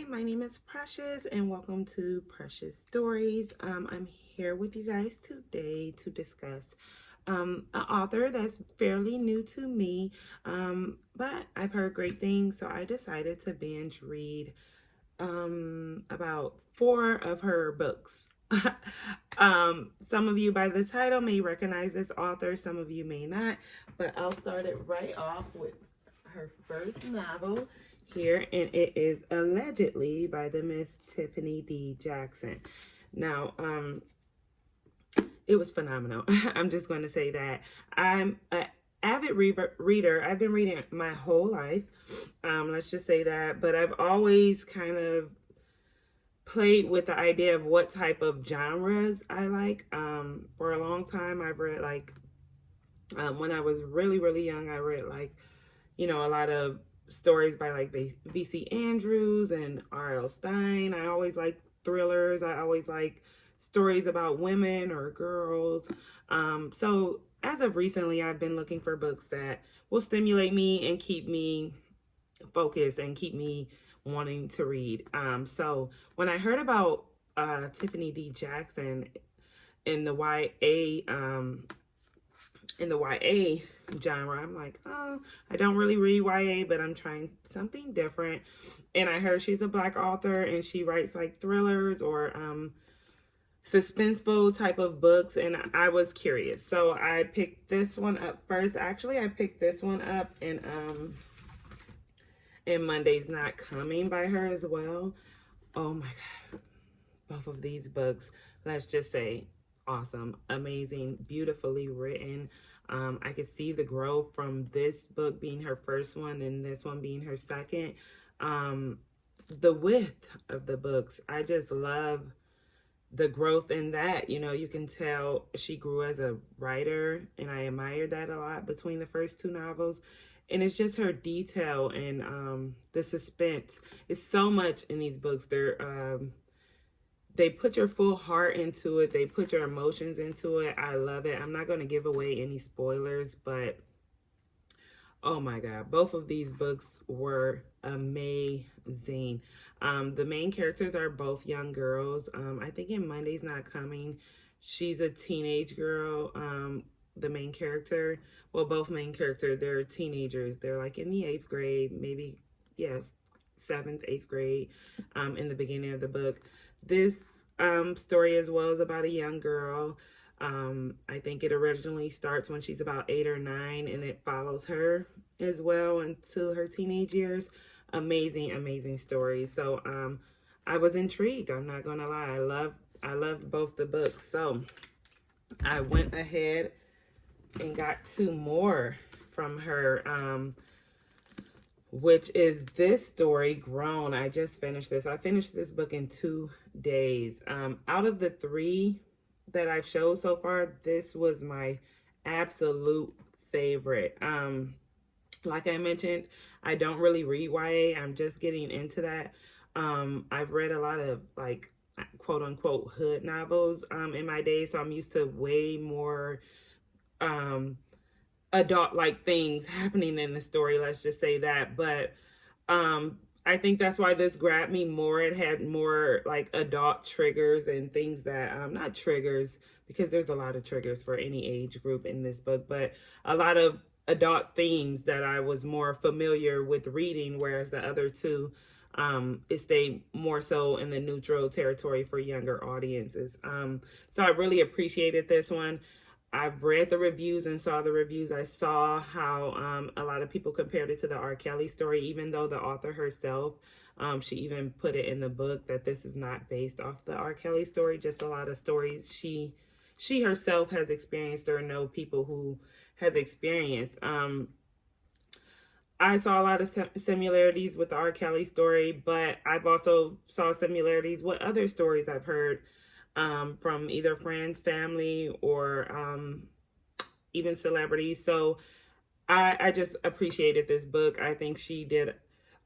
my name is Precious and welcome to Precious Stories. I'm here with you guys today to discuss an author that's fairly new to me, but I've heard great things, so I decided to binge read about 4 of her books. Some of you by the title may recognize this author, some of you may not, but I'll start it right off with her first novel here, and it is Allegedly by the Miss Tiffany D Jackson. Now, it was phenomenal. I'm just going to say that. I'm an avid reader. I've been reading my whole life. Let's just say that. But I've always kind of played with the idea of what type of genres I like. For a long time, I've read when I was really, really young, I read a lot of stories by like V.C. Andrews and R.L. Stein. I always like thrillers. I always like stories about women or girls. So as of recently, I've been looking for books that will stimulate me and keep me focused and keep me wanting to read. So when I heard about Tiffany D. Jackson in the YA genre, I'm like, oh, I don't really read YA, but I'm trying something different. And I heard she's a Black author and she writes like thrillers or suspenseful type of books, and I was curious, so I picked this one up first. Actually, I picked this one up in Monday's Not Coming by her as well. Oh my god, both of these books, let's just say, awesome, amazing, beautifully written. I could see the growth from this book being her first one and this one being her second. The width of the books, I just love the growth in that. You can tell she grew as a writer, and I admired that a lot between the first 2 novels. And it's just her detail and the suspense. It's so much in these books. They put your full heart into it. They put your emotions into it. I love it. I'm not going to give away any spoilers, but oh my god, both of these books were amazing. The main characters are both young girls. I think in Monday's Not Coming, she's a teenage girl. The main character, well, both main characters, they're teenagers. They're like in the 8th grade, maybe, yes, 7th, 8th grade, in the beginning of the book. This story as well is about a young girl. I think it originally starts when she's about 8 or 9, and it follows her as well into her teenage years. Amazing, amazing story. So I was intrigued. I'm not gonna lie. I loved both the books. So I went ahead and got 2 more from her, which is this story, Grown. I just finished this. I finished this book in 2 days. Out of the 3 that I've showed so far, this was my absolute favorite. Like I mentioned, I don't really read YA. I'm just getting into that. I've read a lot of like quote unquote hood novels in my day, so I'm used to way more adult like things happening in the story, let's just say that. But I think that's why this grabbed me more. It had more like adult triggers and things that not triggers, because there's a lot of triggers for any age group in this book, but a lot of adult themes that I was more familiar with reading, whereas the other 2 it stayed more so in the neutral territory for younger audiences. So I really appreciated this one. I've read the reviews and saw the reviews. I saw how a lot of people compared it to the R. Kelly story, even though the author herself, she even put it in the book that this is not based off the R. Kelly story, just a lot of stories she herself has experienced or know people who has experienced. I saw a lot of similarities with the R. Kelly story, but I've also saw similarities with other stories I've heard from either friends, family, or even celebrities. So I just appreciated this book. I think she did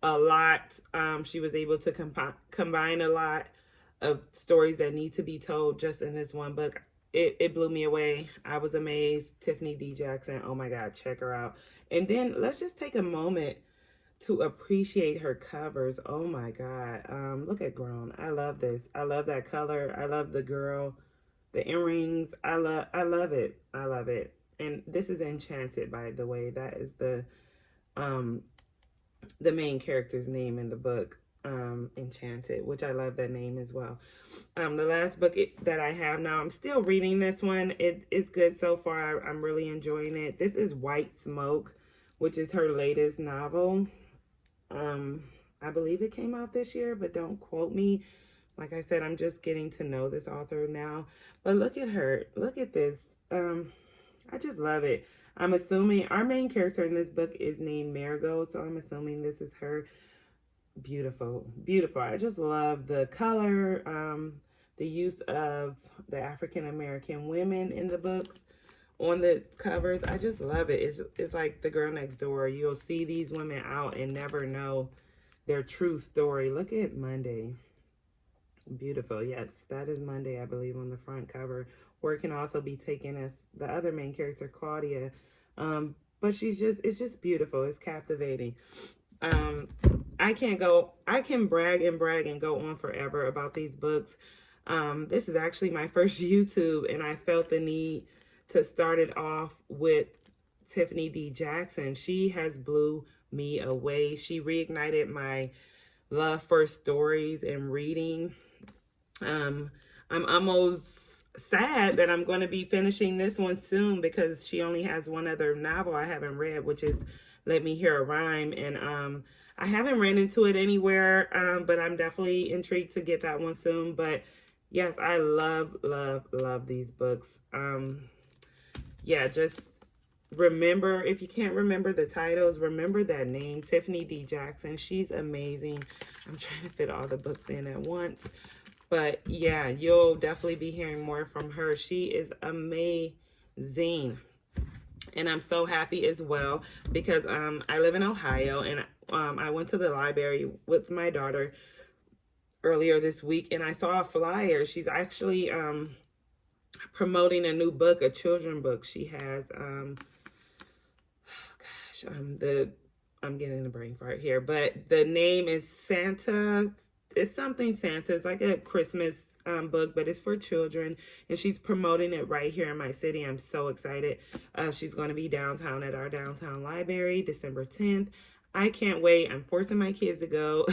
a lot. She was able to combine a lot of stories that need to be told just in this one book. It blew me away. I was amazed. Tiffany D. Jackson, oh my God, check her out. And then let's just take a moment to appreciate her covers. Oh my God. Look at Grown. I love this. I love that color. I love the girl, the earrings. I love it. I love it. And this is Enchanted, by the way. That is um the main character's name in the book, Enchanted, which I love that name as well. The last book that I have now, I'm still reading this one. It is good so far. I'm really enjoying it. This is White Smoke, which is her latest novel. I believe it came out this year, but don't quote me. Like I said, I'm just getting to know this author now. But look at her. Look at this. I just love it. I'm assuming our main character in this book is named Marigold, so I'm assuming this is her. Beautiful, beautiful. I just love the color, the use of the African American women in the books on the covers. I just love it. It's like The Girl Next Door. You'll see these women out and never know their true story. Look at Monday. Beautiful. Yes, that is Monday, I believe, on the front cover. Or it can also be taken as the other main character, Claudia. But it's just beautiful. It's captivating. I can brag and go on forever about these books. This is actually my first YouTube, and I felt the need to start it off with Tiffany D. Jackson. She has blew me away. She reignited my love for stories and reading. I'm almost sad that I'm going to be finishing this one soon because she only has one other novel I haven't read, which is Let Me Hear a Rhyme. And I haven't ran into it anywhere, but I'm definitely intrigued to get that one soon. But yes, I love, love, love these books. Yeah, just remember, if you can't remember the titles, remember that name, Tiffany D. Jackson. She's amazing. I'm trying to fit all the books in at once. But yeah, you'll definitely be hearing more from her. She is amazing. And I'm so happy as well because I live in Ohio, and I went to the library with my daughter earlier this week, and I saw a flyer. She's actually promoting a new book, a children's book. She has I'm getting a brain fart here, but the name is Santa. It's something Santa. It's like a Christmas book, but it's for children, and she's promoting it right here in my city. I'm so excited. She's going to be downtown at our downtown library, December 10th. I can't wait. I'm forcing my kids to go.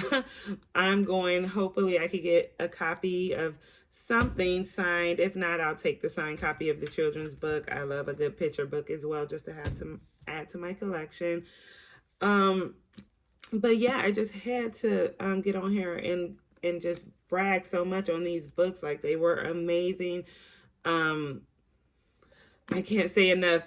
I'm going. Hopefully, I could get a copy of something signed. If not, I'll take the signed copy of the children's book. I love a good picture book as well, just to have to add to my collection. But yeah, I just had to get on here and just brag so much on these books. Like, they were amazing. I can't say enough.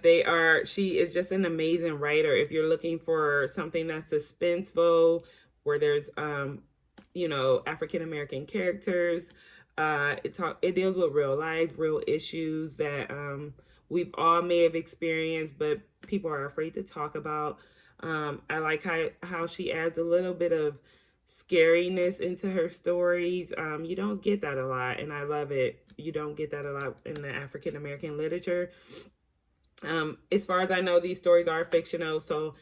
She is just an amazing writer. If you're looking for something that's suspenseful, where there's African American characters, it deals with real life, real issues that we've all may have experienced, but people are afraid to talk about. I like how she adds a little bit of scariness into her stories. You don't get that a lot, and I love it. You don't get that a lot in the African American literature. As far as I know, these stories are fictional, so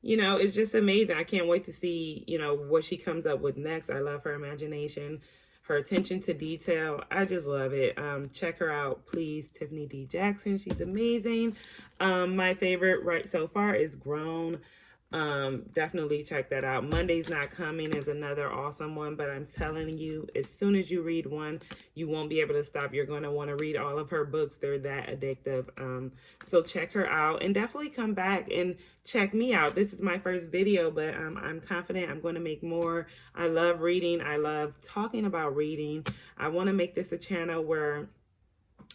it's just amazing. I can't wait to see what she comes up with next. I love her imagination, her attention to detail. I just love it. Check her out, please. Tiffany D. Jackson. She's amazing. My favorite right so far is Grown. Definitely check that out. Monday's Not Coming is another awesome one, but I'm telling you, as soon as you read one, you won't be able to stop. You're going to want to read all of her books. They're that addictive. So check her out, and definitely come back and check me out. This is my first video, but I'm confident I'm going to make more. I love reading. I love talking about reading. I want to make this a channel where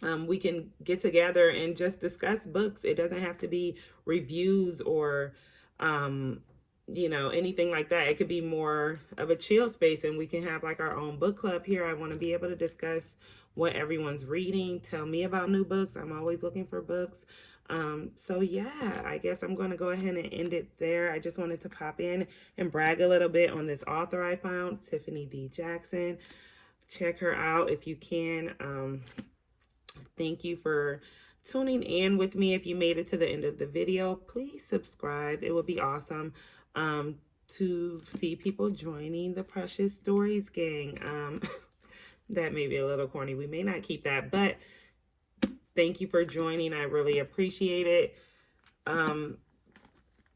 we can get together and just discuss books. It doesn't have to be reviews or anything like that. It could be more of a chill space, and we can have like our own book club here. I want to be able to discuss what everyone's reading. Tell me about new books. I'm always looking for books. So yeah, I guess I'm going to go ahead and end it there. I just wanted to pop in and brag a little bit on this author I found, Tiffany D. Jackson. Check her out if you can. Thank you for tuning in with me. If you made it to the end of the video, please subscribe. It would be awesome. to see people joining the Precious Stories gang. That may be a little corny. We may not keep that, but thank you for joining. I really appreciate it.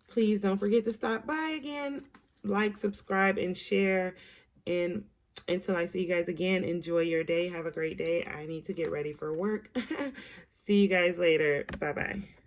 Please don't forget to stop by again. Like, subscribe, and share. And until I see you guys again, enjoy your day. Have a great day. I need to get ready for work. See you guys later. Bye-bye.